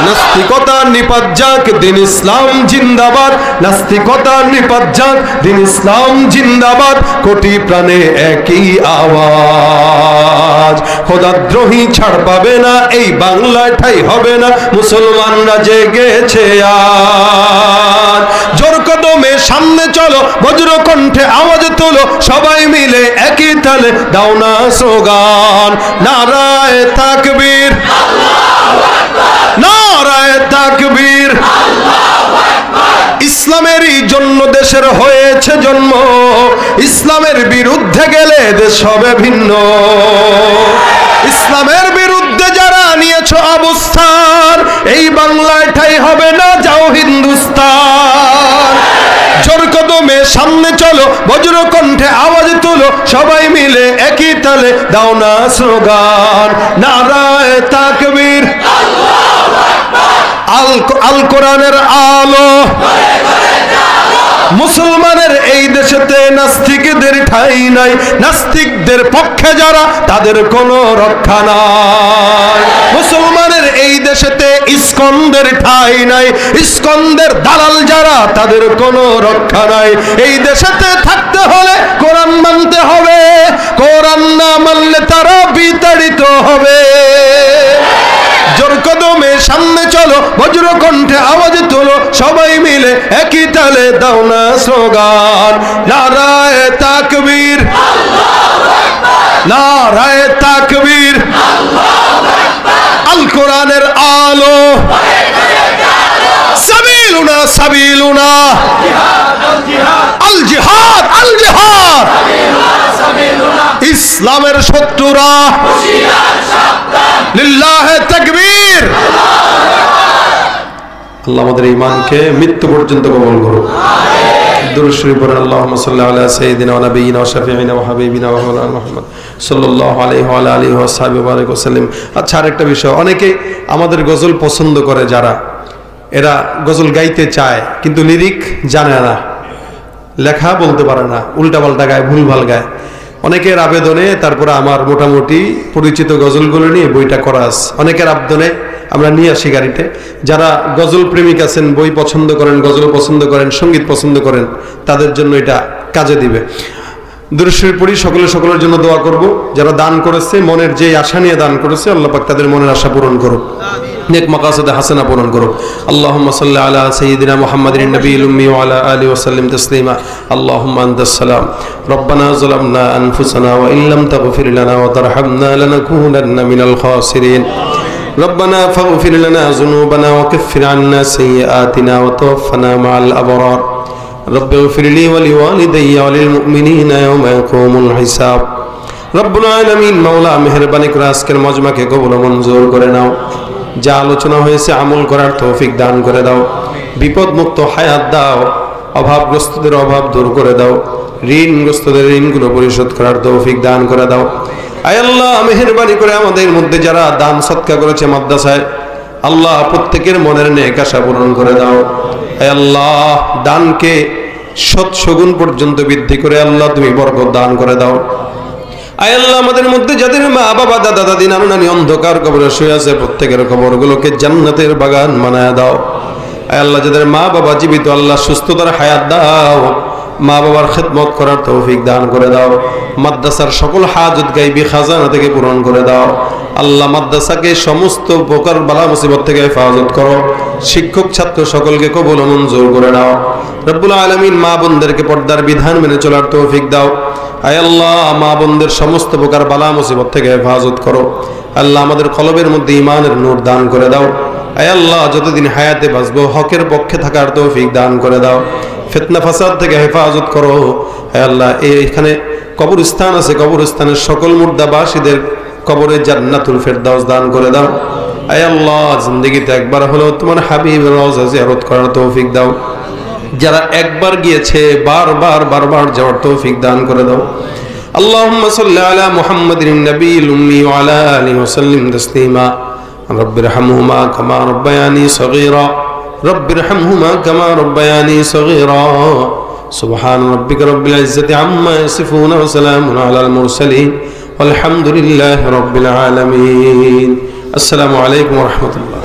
নাস্তিকতা নিপাত যাক, দিন ইসলাম জিন্দাবাদ। নাস্তিকতা নিপাত যাক, দিন ইসলাম জিন্দাবাদ। কোটি প্রাণে একই আওয়াজ, খোদাদ্রোহী ছাড় পাবে না, এই বাংলায় ঠাই হবে না। মুসলমানরা জেগেছে আজ, জোর কদমে সামনে চলো, বজ্র কণ্ঠে আওয়াজ তোলো, সবাই মিলে একই তালে দাও না স্লোগান। নারায়ে তাকবীর, নারায়ে তাকবীর। ইসলামেরই জন্য দেশের হয়েছে জন্ম, ইসলামের বিরুদ্ধে গেলে দেশ হবে ভিন্ন। ইসলামের বিরুদ্ধে যারা নিয়েছ অবস্থান, এই বাংলায় ঠাই হবে না, যাও হিন্দুস্তান। জোর কদমে সামনে চলো, বজ্র কণ্ঠে আওয়াজ তুলো, সবাই মিলে একই তালে দাও না স্লোগান। নারায়ে তাকবীর, আল কোরআনের আলো। মুসলমানের এই দেশেতে নাস্তিকদের ঠাঁই নাই, নাস্তিকদের পক্ষে যারা তাদের কোনো রক্ষা নাই। মুসলমানের এই দেশেতে ইস্কনদের ঠাঁই নাই, ইস্কনদের দালাল যারা তাদের কোনো রক্ষা নাই। এই দেশেতে থাকতে হলে কোরআন মানতে হবে, কোরআন না মানলে তারা বিতাড়িত হবে। জোর কদমে সামনে চলো, বজ্র কণ্ঠে আওয়াজ তোলো, সবাই মিলে একই তালে দাও না স্লোগান। নারায়ে তাকবীর, নারায়ে তাকবীর। আল কোরআনের আলো, সাবিলুনা সাবিলুনা, আল জিহাদ আল জিহাদ। ইসলামের শত্রুরা লিল্লাহে তাকবীর। আল্লাহ আমাদের ঈমানকে মৃত্যু পর্যন্ত কবুল করুন। দুরূদ শরীফ পড়েন। আল্লাহুম্মা সাল্লি আলা সাইয়্যিদিনা ওয়া নাবিয়িনা ওয়া শাফিঈনা ওয়া হাবিবিনা ওয়া মাওলানা মুহাম্মদ সাল্লাল্লাহু আলাইহি ওয়া আলা আলিহি ওয়া সাহবিহি ওয়া বারাকা ওয়া সাল্লাম। আচ্ছা, আরেকটা বিষয়, অনেকে আমাদের গজল পছন্দ করে, যারা এরা গজল গাইতে চায় কিন্তু লিরিক জানে না, লেখা বলতে পারে না, উল্টাপাল্টা গায়, ভুলভাল গায়। অনেকের আবেদনে তারপরে আমার মোটামুটি পরিচিত গজলগুলো নিয়ে বইটা করা আছে। অনেকের আবেদনে আমরা নিয়ে আসি গাড়িতে। যারা গজল প্রেমিক আছেন, বই পছন্দ করেন, গজল পছন্দ করেন, সঙ্গীত পছন্দ করেন, তাদের জন্য এটা কাজে দিবে। দুরূদ শরীফ পড়ি, সকলের জন্য দোয়া করব। যারা দান করেছে, মনের যে আশা নিয়ে দান করেছে, আল্লাহ পাক তাদের মনের আশা পূরণ করুক, নেক মাকাসিদে হাসানা পূরণ করুক। আল্লাহুম্মা সাল্লি আলা সাইয়্যিদিনা মুহাম্মাদিন নবিয়্যিল উম্মি ওয়া আলা আলিহি ওয়া সাল্লিম তাসলিমা। আল্লাহুম্মা আনতাস সালাম, রব্বানা যালামনা আনফুসানা ওয়া ইল্লাম তাগফির লানা ওয়া তারহামনা লানাকুনান্না মিনাল খাসিরিন। ربنا فاغفر لنا ذنوبنا وكفر عنا سيئاتنا وتوفنا مع الأبرار. رب اغفر لي ولوالدي وللمؤمنين يوم يقوم الحساب. রব্বুল আলামিন, মাওলা মেহেরবানি করে আজকের মজমাকে কবুল ও মঞ্জুর করে নাও। যা আলোচনা হয়েছে আমল করার তৌফিক দান করে দাও। বিপদ মুক্ত হায়াত দাও। অভাবগ্রস্তদের অভাব দূর করে দাও। ঋণগ্রস্তদের ঋণগুলো পরিশোধ করার তৌফিক দান করে দাও। আয় আল্লাহ, মেহেরবানি করে আমাদের মধ্যে যারা দান সদকা করেছে মাদ্রাসায়, আল্লাহ প্রত্যেকের মনের নেক আশা পূরণ করে দাও। আয় আল্লাহ, দানকে সৎসগুণ পর্যন্ত বৃদ্ধি করে আল্লাহ তুমি বরকত দান করে দাও। আয় আল্লাহ, আমাদের মধ্যে যাদের মা বাবা দাদা দাদি নানা নানি অন্ধকার কবরে শুয়ে আছে, প্রত্যেকের কবরগুলোকে জান্নাতের বাগান বানায় দাও। আয় আল্লাহ, যাদের মা বাবা জীবিত, আল্লাহ সুস্থতার হায়াত দাও। মা বাবার খেদমত করার তৌফিক দান করে দাও। মাদ্রাসার সকল হাজত গাইবি খাজানা থেকে পূরণ করে দাও। আল্লাহ, মাদ্রাসাকে সমস্ত প্রকার বালা মুসিবত থেকে হেফাজত করো। শিক্ষক ছাত্র সকলকে কবুল ও মঞ্জুর করে নাও। রব্বুল আলামিন, মা বোনদেরকে পর্দার বিধান মেনে চলার তৌফিক দাও। আয় আল্লাহ, মা বোনদের সমস্ত প্রকার বালা মুসিবত থেকে হেফাজত করো। আল্লাহ, আমাদের কলবের মধ্যে ঈমানের নূর দান করে দাও। আয় আল্লাহ, যতদিন হায়াতে বাঁচবো হকের পক্ষে থাকার তৌফিক দান করে দাও। ফিতনা ফাসাদ থেকে হেফাজত করো। হে আল্লাহ, এইখানে কবরস্থান আছে, কবরস্থানের সকল মুর্দাবাসীদের কবরে জান্নাতুল ফেরদাউস দান করে দাও। হে আল্লাহ, জিন্দেগিতে একবার হলেও তোমার হাবিবের রওজা জিয়ারত করার তৌফিক দাও। যারা একবার গিয়েছে বারবার যাওয়ার তৌফিক দান করে দাও। আল্লাহুম্মা সাল্লি আলা মুহাম্মাদিন নবিয়্যিল উম্মি ওয়া আলা আলিহি ওয়া সাল্লিম তাসলিমা। রব্বিরহামহুমা কামা রাব্বায়ানি সগীরা। রব্বিরহামহুমা কামা রাব্বায়ানি সগীরা। সুবহান রাব্বিকা রাব্বিল ইজ্জাতি আম্মা ইয়াসিফুন ওয়া সালামুন আলাল মুরসালিন ওয়ালহামদুলিল্লাহি রাব্বিল আলামিন। আসসালামু আলাইকুম ওয়া রাহমাতুল্লাহ।